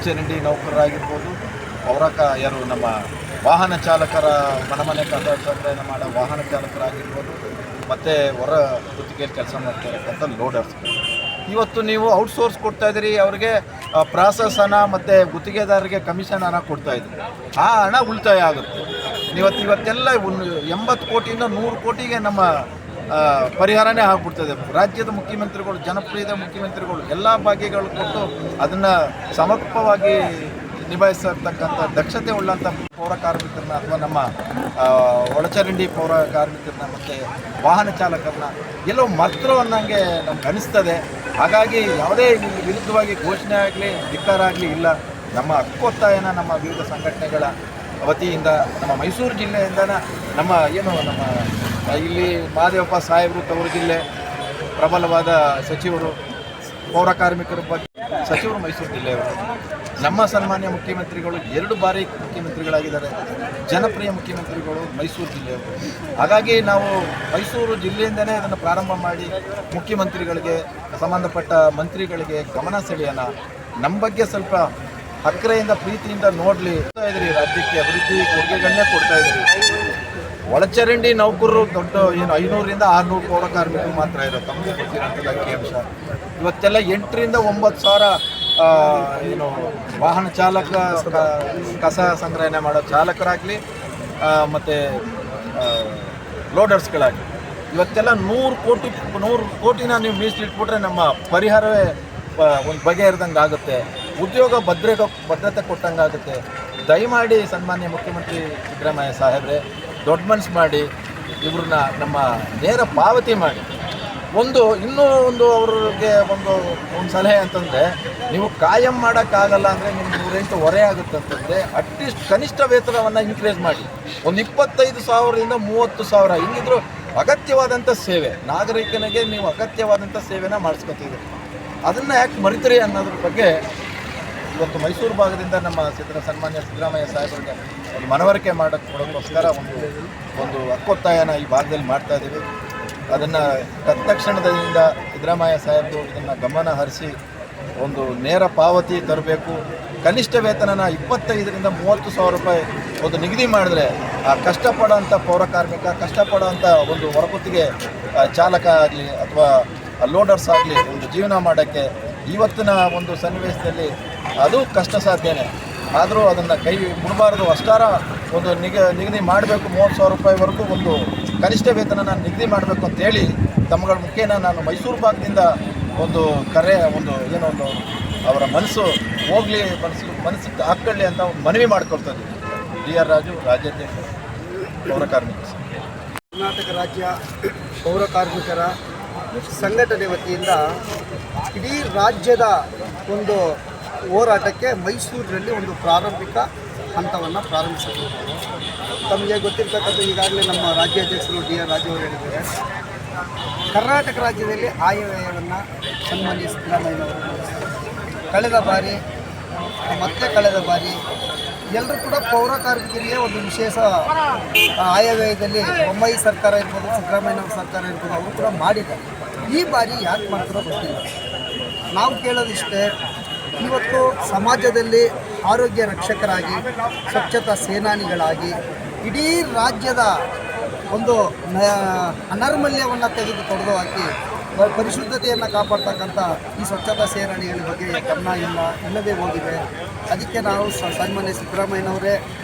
ಒಳಚರಂಡಿ ನೌಕರರಾಗಿರ್ಬೋದು, ಯಾರು ನಮ್ಮ ವಾಹನ ಚಾಲಕರ ಮನೆ ಕಸ ಸಂಗ್ರಹಣೆ ಮಾಡೋ ವಾಹನ ಚಾಲಕರಾಗಿರ್ಬೋದು, ಮತ್ತು ಹೊರ ಗುತ್ತಿಗೆಯಲ್ಲಿ ಕೆಲಸ ಮಾಡ್ತಾ ಇರತಕ್ಕಂಥ ಲೋಡರ್ಸ್. ಇವತ್ತು ನೀವು ಔಟ್ಸೋರ್ಸ್ ಕೊಡ್ತಾಯಿದ್ದೀರಿ, ಅವರಿಗೆ ಪ್ರಾಸೆಸ್ ಹಣ ಮತ್ತು ಗುತ್ತಿಗೆದಾರರಿಗೆ ಕಮಿಷನ್ ಹಣ ಕೊಡ್ತಾಯಿದ್ದೀರಿ. ಆ ಹಣ ಉಳಿತಾಯ ಆಗುತ್ತೆ. ಇವತ್ತೆಲ್ಲ 80 ಕೋಟಿಯಿಂದ 100 ಕೋಟಿಗೆ ನಮ್ಮ ಪರಿಹಾರನೇ ಆಗ್ಬಿಡ್ತದೆ. ರಾಜ್ಯದ ಮುಖ್ಯಮಂತ್ರಿಗಳು, ಜನಪ್ರಿಯದ ಮುಖ್ಯಮಂತ್ರಿಗಳು ಎಲ್ಲ ಭಾಗ್ಯಗಳು ಕೊಟ್ಟು ಅದನ್ನು ಸಮರ್ಪಕವಾಗಿ ನಿಭಾಯಿಸತಕ್ಕಂಥ ದಕ್ಷತೆ ಉಳ್ಳಂಥ ಪೌರ ಕಾರ್ಮಿಕರನ್ನ ಅಥವಾ ನಮ್ಮ ಒಳಚರಂಡಿ ಪೌರ ಕಾರ್ಮಿಕರನ್ನ ಮತ್ತು ವಾಹನ ಚಾಲಕರನ್ನ ಎಲ್ಲೋ ಮರ್ತರು ಅನ್ನಂಗೆ ನಮ್ಗೆ ಅನಿಸ್ತದೆ. ಹಾಗಾಗಿ ಯಾವುದೇ ವಿರುದ್ಧವಾಗಿ ಘೋಷಣೆ ಆಗಲಿ ಧಿಕ್ಕಾರ ಆಗಲಿ ಇಲ್ಲ. ನಮ್ಮ ಹಕ್ಕೊತ್ತಾಯನ ನಮ್ಮ ವಿವಿಧ ಸಂಘಟನೆಗಳ ವತಿಯಿಂದ ನಮ್ಮ ಮೈಸೂರು ಜಿಲ್ಲೆಯಿಂದನ ನಮ್ಮ ಇಲ್ಲಿ ಮಹದೇವಪ್ಪ ಸಾಹೇಬರು ತವರು ಜಿಲ್ಲೆ ಪ್ರಬಲವಾದ ಸಚಿವರು, ಪೌರ ಕಾರ್ಮಿಕರ ಬಗ್ಗೆ ಸಚಿವರು ಮೈಸೂರು ಜಿಲ್ಲೆಯವರು. ನಮ್ಮ ಸನ್ಮಾನ್ಯ ಮುಖ್ಯಮಂತ್ರಿಗಳು 2 ಬಾರಿ ಮುಖ್ಯಮಂತ್ರಿಗಳಾಗಿದ್ದಾರೆ. ಜನಪ್ರಿಯ ಮುಖ್ಯಮಂತ್ರಿಗಳು ಮೈಸೂರು ಜಿಲ್ಲೆಯವರು. ಹಾಗಾಗಿ ನಾವು ಮೈಸೂರು ಜಿಲ್ಲೆಯಿಂದನೇ ಅದನ್ನು ಪ್ರಾರಂಭ ಮಾಡಿ ಮುಖ್ಯಮಂತ್ರಿಗಳಿಗೆ, ಸಂಬಂಧಪಟ್ಟ ಮಂತ್ರಿಗಳಿಗೆ ಗಮನ ಸೆಳೆಯೋಣ. ನಮ್ಮ ಬಗ್ಗೆ ಸ್ವಲ್ಪ ಅಕ್ಕರೆಯಿಂದ ಪ್ರೀತಿಯಿಂದ ನೋಡಲಿ. ರಾಜ್ಯಕ್ಕೆ ಅಭಿವೃದ್ಧಿ ಕೊಡುಗೆಗಳನ್ನೇ ಕೊಡ್ತಾಯಿದ್ದೀರಿ. ಒಳಚರಂಡಿ ನೌಕರರು ದೊಡ್ಡ 500ರಿಂದ 600 ಪೌರ ಕಾರ್ಮಿಕರು ಮಾತ್ರ ಇರೋದು. ತಮಗೆ ಗೊತ್ತಿರೋಂಥದ್ದು ಅಂಕಿಅಂಶ. ಇವತ್ತೆಲ್ಲ 8 ರಿಂದ 9 ಸಾವಿರ ವಾಹನ ಚಾಲಕ, ಕಸ ಸಂಗ್ರಹಣೆ ಮಾಡೋ ಚಾಲಕರಾಗಲಿ ಮತ್ತು ಲೋಡರ್ಸ್ಗಳಾಗಲಿ ಇವತ್ತೆಲ್ಲ 100 ಕೋಟಿನ ನೀವು ಮೀಸಲಿಟ್ಬಿಟ್ರೆ ನಮ್ಮ ಪರಿಹಾರವೇ ಒಂದು ಬಗೆಹರಿದಂಗೆ ಆಗುತ್ತೆ. ಉದ್ಯೋಗ ಭದ್ರತೆ ಕೊಟ್ಟಂಗೆ ಆಗುತ್ತೆ. ದಯಮಾಡಿ ಸನ್ಮಾನ್ಯ ಮುಖ್ಯಮಂತ್ರಿ ಸಿದ್ದರಾಮಯ್ಯ ಸಾಹೇಬ್ರೆ ದೊಡ್ಡ ಮನಸ್ಸು ಮಾಡಿ ಇವ್ರನ್ನ ನಮ್ಮ ನೇರ ಪಾವತಿ ಮಾಡಿ. ಇನ್ನೂ ಒಂದು ಅವ್ರಿಗೆ ಒಂದು ಸಲಹೆ ಅಂತಂದರೆ, ನೀವು ಕಾಯಂ ಮಾಡೋಕ್ಕಾಗಲ್ಲ ಅಂದರೆ ನಿಮ್ಗೆ 108 ಹೊರೆ ಆಗುತ್ತೆ ಅಂತಂದರೆ ಅಟ್ಲೀಸ್ಟ್ ಕನಿಷ್ಠ ವೇತನವನ್ನು ಇನ್ಕ್ರೀಸ್ ಮಾಡಿ. ಒಂದು 25,000ರಿಂದ 30,000 ಹಿಂಗಿದ್ರು ಅಗತ್ಯವಾದಂಥ ಸೇವೆ, ನಾಗರಿಕನಿಗೆ ನೀವು ಅಗತ್ಯವಾದಂಥ ಸೇವೆನ ಮಾಡಿಸ್ಕೊತಿದ್ದೀರಿ. ಅದನ್ನು ಯಾಕೆ ಮರಿತೀರಿ ಅನ್ನೋದ್ರ ಬಗ್ಗೆ ಇವತ್ತು ಮೈಸೂರು ಭಾಗದಿಂದ ನಮ್ಮ ಸನ್ಮಾನ್ಯ ಸಿದ್ದರಾಮಯ್ಯ ಸಾಹೇಬರಿಗೆ ಒಂದು ಮನವರಿಕೆ ಕೊಡೋಕ್ಕೋಸ್ಕರ ಒಂದು ಹಕ್ಕೊತ್ತಾಯನ ಈ ಭಾಗದಲ್ಲಿ ಮಾಡ್ತಾಯಿದ್ದೀವಿ. ಅದನ್ನು ತತ್ಕ್ಷಣದಿಂದ ಸಿದ್ದರಾಮಯ್ಯ ಸಾಹೇಬರು ಇದನ್ನು ಗಮನ ಹರಿಸಿ ಒಂದು ನೇರ ಪಾವತಿ ತರಬೇಕು. ಕನಿಷ್ಠ ವೇತನನ 25ರಿಂದ 30,000 ರೂಪಾಯಿ ಒಂದು ನಿಗದಿ ಮಾಡಿದ್ರೆ ಆ ಕಷ್ಟಪಡೋಂಥ ಪೌರ ಕಾರ್ಮಿಕ, ಕಷ್ಟಪಡೋಂಥ ಒಂದು ಹೊರಗುತ್ತಿಗೆ ಚಾಲಕ ಆಗಲಿ ಅಥವಾ ಲೋಡರ್ಸ್ ಆಗಲಿ ಒಂದು ಜೀವನ ಮಾಡೋಕ್ಕೆ ಇವತ್ತಿನ ಒಂದು ಸನ್ನಿವೇಶದಲ್ಲಿ ಅದು ಕಷ್ಟ ಸಾಧ್ಯನೇ. ಆದರೂ ಅದನ್ನು ಕೈ ಬಿಡಬಾರ್ದು. ಅಷ್ಟಾರ ಒಂದು ನಿಗದಿ ಮಾಡಬೇಕು. 30,000 ರೂಪಾಯಿವರೆಗೂ ಒಂದು ಕನಿಷ್ಠ ವೇತನ ನಿಗದಿ ಮಾಡಬೇಕು ಅಂತೇಳಿ ತಮ್ಮಗಳ ಮುಖೇನ ನಾನು ಮೈಸೂರು ಭಾಗದಿಂದ ಒಂದು ಕರೆ ಅವರ ಮನಸ್ಸು ಹೋಗಲಿ, ಮನಸ್ಸಿಗೆ ಹಾಕ್ಕೊಳ್ಳಿ ಅಂತ ಒಂದು ಮನವಿ ಮಾಡಿಕೊಡ್ತಾ ಇದ್ದೀವಿ. ಡಿ.ಆರ್. ರಾಜು, ರಾಜ್ಯಾಧ್ಯಕ್ಷ ಪೌರ ಕಾರ್ಮಿಕ ಸಂಘ. ಕರ್ನಾಟಕ ರಾಜ್ಯ ಪೌರ ಕಾರ್ಮಿಕರ ಸಂಘಟನೆ ವತಿಯಿಂದ ಇಡೀ ರಾಜ್ಯದ ಒಂದು ಹೋರಾಟಕ್ಕೆ ಮೈಸೂರಿನಲ್ಲಿ ಒಂದು ಪ್ರಾರಂಭಿಕ ಹಂತವನ್ನು ಪ್ರಾರಂಭಿಸಿದ್ದಾರೆ. ತಮಗೆ ಗೊತ್ತಿರ್ತಕ್ಕಂಥ ಈಗಾಗಲೇ ನಮ್ಮ ರಾಜ್ಯಾಧ್ಯಕ್ಷರು ಡಿ.ಆರ್. ರಾಜು ಅವರು ಹೇಳಿದ್ದಾರೆ, ಕರ್ನಾಟಕ ರಾಜ್ಯದಲ್ಲಿ ಆಯವ್ಯಯವನ್ನು ಸನ್ಮಾನ್ಯ ಸಿದ್ದರಾಮಯ್ಯನವರು ಕಳೆದ ಬಾರಿ ಎಲ್ಲರೂ ಕೂಡ ಪೌರ ಕಾರ್ಮಿಕರಿಗೆ ಒಂದು ವಿಶೇಷ ಆಯವ್ಯಯದಲ್ಲಿ ಬೊಮ್ಮಾಯಿ ಸರ್ಕಾರ ಇರ್ಬೋದು, ಸಿದ್ದರಾಮಯ್ಯನವ್ರ ಸರ್ಕಾರ ಇರ್ಬೋದು, ಅವರು ಕೂಡ ಮಾಡಿದ್ದಾರೆ. ಈ ಬಾರಿ ಯಾಕೆ ಮಾಡ್ತಾರೋ ಗೊತ್ತಿಲ್ಲ. ನಾವು ಕೇಳೋದಿಷ್ಟೇ, ಇವತ್ತು ಸಮಾಜದಲ್ಲಿ ಆರೋಗ್ಯ ರಕ್ಷಕರಾಗಿ, ಸ್ವಚ್ಛತಾ ಸೇನಾನಿಗಳಾಗಿ ಇಡೀ ರಾಜ್ಯದ ಒಂದು ಅನೈರ್ಮಲ್ಯವನ್ನು ತೊಡೆದು ಹಾಕಿ ಪರಿಶುದ್ಧತೆಯನ್ನು ಕಾಪಾಡ್ತಕ್ಕಂಥ ಈ ಸ್ವಚ್ಛತಾ ಸೇನಾನಿಗಳ ಬಗ್ಗೆ ಗಮನ ಇಲ್ಲದೆ ಹೋಗಿದೆ. ಅದಕ್ಕೆ ನಾವು ಸನ್ಮಾನ್ಯ ಸಿದ್ದರಾಮಯ್ಯನವರೇ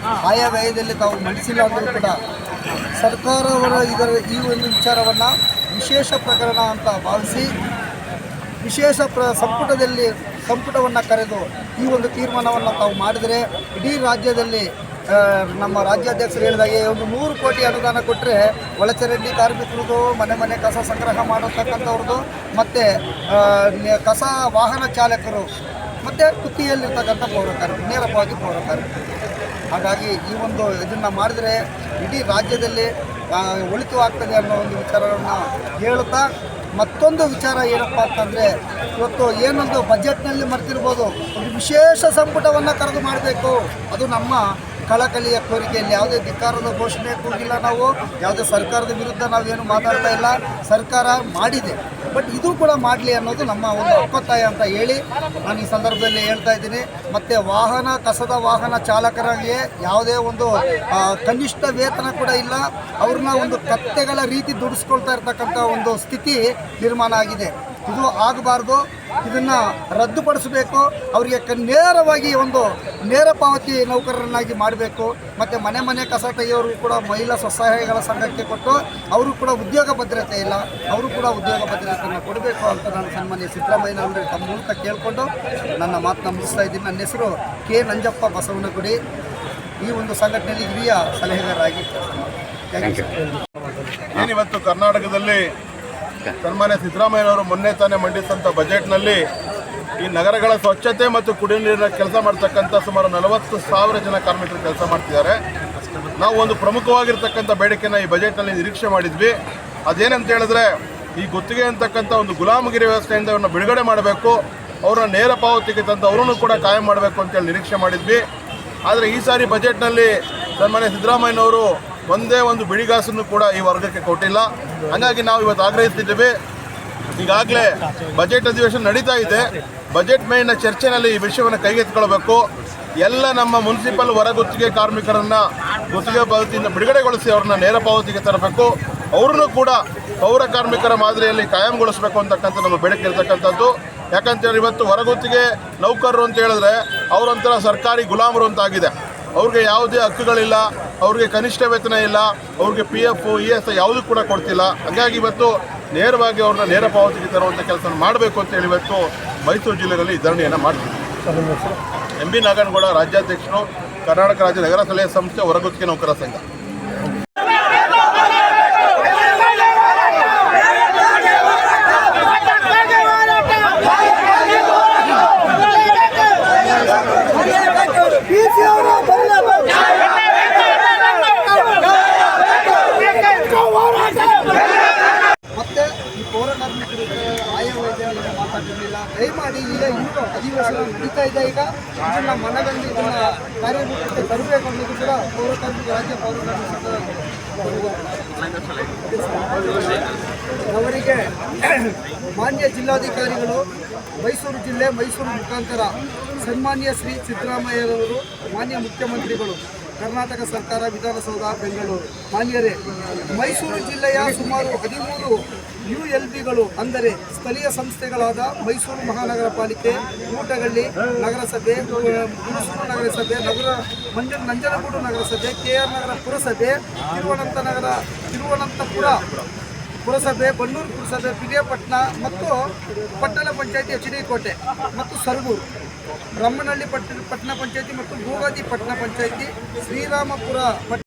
ಆಯವ್ಯಯದಲ್ಲಿ ತಾವು ಮಂಡಿಸಿಲ್ಲ ಅಂದರೂ ಕೂಡ ಸರ್ಕಾರವರ ಈ ಒಂದು ವಿಚಾರವನ್ನು ವಿಶೇಷ ಪ್ರಕರಣ ಅಂತ ಭಾವಿಸಿ ವಿಶೇಷ ಸಂಪುಟವನ್ನು ಕರೆದು ಈ ಒಂದು ತೀರ್ಮಾನವನ್ನು ತಾವು ಮಾಡಿದರೆ ಇಡೀ ರಾಜ್ಯದಲ್ಲಿ ನಮ್ಮ ರಾಜ್ಯಾಧ್ಯಕ್ಷರು ಹೇಳಿದಾಗೆ ಒಂದು 100 ಕೋಟಿ ಅನುದಾನ ಕೊಟ್ಟರೆ ಒಳಚರಂಡಿ ಕಾರ್ಮಿಕರದು, ಮನೆ ಕಸ ಸಂಗ್ರಹ ಮಾಡತಕ್ಕಂಥವ್ರದ್ದು, ಮತ್ತು ಕಸ ವಾಹನ ಚಾಲಕರು ಮತ್ತು ಗುತ್ತಿಗೆಯಲ್ಲಿರ್ತಕ್ಕಂಥ ಪೌರ ಕಾರ್ಮಿಕರು, ನೇರವಾಗಿ ಪೌರ ಕಾರ್ಮಿಕರು. ಹಾಗಾಗಿ ಈ ಒಂದು ಇದನ್ನು ಮಾಡಿದರೆ ಇಡೀ ರಾಜ್ಯದಲ್ಲಿ ಒಳಿತು ಆಗ್ತದೆ ಅನ್ನೋ ಒಂದು ವಿಚಾರವನ್ನು ಹೇಳುತ್ತಾ, ಮತ್ತೊಂದು ವಿಚಾರ ಏನಪ್ಪ ಅಂತಂದರೆ, ಇವತ್ತು ಏನೊಂದು ಬಜೆಟ್ನಲ್ಲಿ ಮರ್ತಿರ್ಬೋದು, ಒಂದು ವಿಶೇಷ ಸಂಪುಟವನ್ನು ಕರೆದು ಮಾಡಬೇಕು. ಅದು ನಮ್ಮ ಕಳಕಳಿಯ ಕೋರಿಕೆಯಲ್ಲಿ ಯಾವುದೇ ಧಿಕ್ಕಾರದ ಘೋಷಣೆ ಕೂಗಿಲ್ಲ, ನಾವು ಯಾವುದೇ ಸರ್ಕಾರದ ವಿರುದ್ಧ ನಾವೇನು ಮಾತಾಡ್ತಾ ಇಲ್ಲ. ಸರ್ಕಾರ ಮಾಡಿದೆ, ಬಟ್ ಇದು ಕೂಡ ಮಾಡಲಿ ಅನ್ನೋದು ನಮ್ಮ ಒಂದು ಒಕ್ಕೊತ್ತಾಯ ಅಂತ ಹೇಳಿ ನಾನು ಈ ಸಂದರ್ಭದಲ್ಲಿ ಹೇಳ್ತಾ ಇದ್ದೀನಿ. ಮತ್ತು ಕಸದ ವಾಹನ ಚಾಲಕರಿಗೆ ಯಾವುದೇ ಒಂದು ಕನಿಷ್ಠ ವೇತನ ಕೂಡ ಇಲ್ಲ. ಅವ್ರನ್ನ ಒಂದು ಕತ್ತೆಗಳ ರೀತಿ ದುಡಿಸ್ಕೊಳ್ತಾ ಇರ್ತಕ್ಕಂಥ ಒಂದು ಸ್ಥಿತಿ ನಿರ್ಮಾಣ ಆಗಿದೆ. ಇದು ಆಗಬಾರ್ದು, ಇದನ್ನು ರದ್ದುಪಡಿಸಬೇಕು. ಅವರಿಗೆ ನೇರವಾಗಿ ಒಂದು ನೇರ ಪಾವತಿ ನೌಕರರನ್ನಾಗಿ ಮಾಡಬೇಕು. ಮತ್ತು ಮನೆ ಕಸ ತೆಗೆಯೋರು ಕೂಡ ಮಹಿಳಾ ಸ್ವಸಹಾಯಗಳ ಸಂಘಕ್ಕೆ ಕೊಟ್ಟು ಅವರು ಕೂಡ ಉದ್ಯೋಗ ಭದ್ರತೆ ಇಲ್ಲ, ಅವರು ಕೂಡ ಉದ್ಯೋಗ ಭದ್ರತೆಯನ್ನು ಕೊಡಬೇಕು ಅಂತ ನಾನು ಸನ್ಮಾನ್ಯ ಸಿದ್ದರಾಮಯ್ಯ ಅವರಿಗೆ ತಮ್ಮ ಮೂಲಕ ಕೇಳಿಕೊಂಡು ನನ್ನ ಮಾತನ್ನ ಮುಗಿಸ್ತಾ ಇದ್ದೀನಿ. ನನ್ನ ಹೆಸರು ಕೆ ನಂಜಪ್ಪ ಬಸವನಗುಡಿ. ಈ ಒಂದು ಸಂಘಟನೆಯಲ್ಲಿ ಹಿರಿಯ ಸಲಹೆಗಾರರಾಗಿ ಏನಿವತ್ತು ಕರ್ನಾಟಕದಲ್ಲಿ ಸನ್ಮಾನ್ಯ ಸಿದ್ದರಾಮಯ್ಯನವರು ಮೊನ್ನೆ ತಾನೇ ಮಂಡಿಸಿದಂಥ ಬಜೆಟ್ನಲ್ಲಿ ಈ ನಗರಗಳ ಸ್ವಚ್ಛತೆ ಮತ್ತು ಕುಡಿಯುವ ನೀರಿನ ಕೆಲಸ ಮಾಡ್ತಕ್ಕಂಥ ಸುಮಾರು 40,000 ಜನ ಕಾರ್ಮಿಕರು ಕೆಲಸ ಮಾಡ್ತಿದ್ದಾರೆ. ನಾವು ಒಂದು ಪ್ರಮುಖವಾಗಿರ್ತಕ್ಕಂಥ ಬೇಡಿಕೆನ ಈ ಬಜೆಟ್ನಲ್ಲಿ ನಿರೀಕ್ಷೆ ಮಾಡಿದ್ವಿ. ಅದೇನಂತ ಹೇಳಿದ್ರೆ, ಈ ಗುತ್ತಿಗೆ ಅಂತಕ್ಕಂಥ ಒಂದು ಗುಲಾಮಗಿರಿ ವ್ಯವಸ್ಥೆಯಿಂದ ಅವ್ರನ್ನ ಬಿಡುಗಡೆ ಮಾಡಬೇಕು, ಅವ್ರನ್ನ ನೇರ ಪಾವತಿಗೆ ತಂದು ಅವರನ್ನು ಕೂಡ ಕಾಯಂ ಮಾಡಬೇಕು ಅಂತೇಳಿ ನಿರೀಕ್ಷೆ ಮಾಡಿದ್ವಿ. ಆದರೆ ಈ ಸಾರಿ ಬಜೆಟ್ನಲ್ಲಿ ಸನ್ಮಾನ್ಯ ಸಿದ್ದರಾಮಯ್ಯನವರು ಒಂದೇ ಒಂದು ಬಿಡಿಗಾಸನ್ನು ಕೂಡ ಈ ವರ್ಗಕ್ಕೆ ಕೊಟ್ಟಿಲ್ಲ. ಹಾಗಾಗಿ ನಾವು ಇವತ್ತು ಆಗ್ರಹಿಸ್ತಿದ್ದೇವೆ. ಈಗಾಗಲೇ ಬಜೆಟ್ ಅಧಿವೇಶನ ನಡೀತಾ ಇದೆ. ಬಜೆಟ್ ಮೇಲಿನ ಚರ್ಚೆಯಲ್ಲಿ ಈ ವಿಷಯವನ್ನು ಕೈಗೆತ್ತಿಕೊಳ್ಳಬೇಕು. ಎಲ್ಲ ನಮ್ಮ ಮುನ್ಸಿಪಲ್ ಹೊರಗುತ್ತಿಗೆ ಕಾರ್ಮಿಕರನ್ನು ಗುತ್ತಿಗೆ ಪಾವತಿಯಿಂದ ಬಿಡುಗಡೆಗೊಳಿಸಿ ಅವ್ರನ್ನ ನೇರ ಪಾವತಿಗೆ ತರಬೇಕು. ಅವ್ರನ್ನೂ ಕೂಡ ಪೌರ ಕಾರ್ಮಿಕರ ಮಾದರಿಯಲ್ಲಿ ಕಾಯಂಗೊಳಿಸಬೇಕು ಅಂತಕ್ಕಂಥ ನಮ್ಮ ಬೇಡಿಕೆ ಇರತಕ್ಕಂಥದ್ದು. ಯಾಕಂತೇಳಿ ಇವತ್ತು ಹೊರಗುತ್ತಿಗೆ ನೌಕರರು ಅಂತ ಹೇಳಿದ್ರೆ ಅವರೊಂಥರ ಸರ್ಕಾರಿ ಗುಲಾಮರು ಅಂತಾಗಿದೆ. ಅವ್ರಿಗೆ ಯಾವುದೇ ಹಕ್ಕುಗಳಿಲ್ಲ, ಅವ್ರಿಗೆ ಕನಿಷ್ಠ ವೇತನ ಇಲ್ಲ, ಅವ್ರಿಗೆ PF ES ಯಾವುದೂ ಕೂಡ ಕೊಡ್ತಿಲ್ಲ. ಹಾಗಾಗಿ ಇವತ್ತು ನೇರವಾಗಿ ಅವ್ರನ್ನ ನೇರ ಪಾವತಿಗೆ ತರುವಂಥ ಕೆಲಸ ಮಾಡಬೇಕು ಅಂತೇಳಿ ಇವತ್ತು ಮೈಸೂರು ಜಿಲ್ಲೆಯಲ್ಲಿ ಧರಣಿಯನ್ನು ಮಾಡ್ತೀವಿ. MB ನಾಗನಗೌಡ, ರಾಜ್ಯಾಧ್ಯಕ್ಷರು, ಕರ್ನಾಟಕ ರಾಜ್ಯ ನಗರ ಸಲಹೆ ಸಂಸ್ಥೆ ಹೊರಗುತ್ತಿಗೆ ನೌಕರ ಸಂಘ. ಮತ್ತೆ ಈ ಪೌರ ಕಾರ್ಮಿಕರು ಆಯವ್ಯಯದಲ್ಲಿ ಮಾತಾಡಿರಲಿಲ್ಲ. ದಯಮಾಡಿ ಈಗ ಇನ್ನೂ ಅಧಿವೇಶನ ನಡೀತಾ ಇದೆ. ಈಗ ಇದನ್ನು ಮನಗಂಡು ಇದನ್ನು ಕಾರ್ಯರೂಪಕ್ಕೆ ತರಬೇಕು ಅನ್ನೋದು ಕೂಡ ಪೌರ ಕಾರ್ಮಿಕ ರಾಜ್ಯ ಪೌರ ಕಾರ್ಮಿಕ ಅವರಿಗೆ ಮಾನ್ಯ ಜಿಲ್ಲಾಧಿಕಾರಿಗಳು, ಮೈಸೂರು ಜಿಲ್ಲೆ, ಮೈಸೂರು ಮುಖಾಂತರ ಸನ್ಮಾನ್ಯ ಶ್ರೀ ಸಿದ್ದರಾಮಯ್ಯರವರು, ಮಾನ್ಯ ಮುಖ್ಯಮಂತ್ರಿಗಳು, ಕರ್ನಾಟಕ ಸರ್ಕಾರ, ವಿಧಾನಸೌಧ, ಬೆಂಗಳೂರು. ಮಾನ್ಯರೇ, ಮೈಸೂರು ಜಿಲ್ಲೆಯ ಸುಮಾರು 13 ULBಗಳು ಅಂದರೆ ಸ್ಥಳೀಯ ಸಂಸ್ಥೆಗಳಾದ ಮೈಸೂರು ಮಹಾನಗರ ಪಾಲಿಕೆ, ಊಟಗಳ್ಳಿ ನಗರಸಭೆ, ಹುಣಸೂರು ನಗರಸಭೆ, ನಂಜನಗೂಡು ನಗರಸಭೆ, KR ನಗರ ಪುರಸಭೆ, ತಿರುವನಂತಪುರ ಪುರಸಭೆ, ಬನ್ನೂರು ಪುರಸಭೆ, ಪಿರಿಯಾಪಟ್ಟಣ ಮತ್ತು ಪಟ್ಟಣ ಪಂಚಾಯತಿ HD ಕೋಟೆ ಮತ್ತು ಸರಗೂರು, ಬ್ರಹ್ಮನಹಳ್ಳಿ ಪಟ್ಟಣ ಪಂಚಾಯತಿ ಮತ್ತು ಭೂಗಾದಿ ಪಟ್ಟಣ ಪಂಚಾಯತಿ, ಶ್ರೀರಾಮಪುರ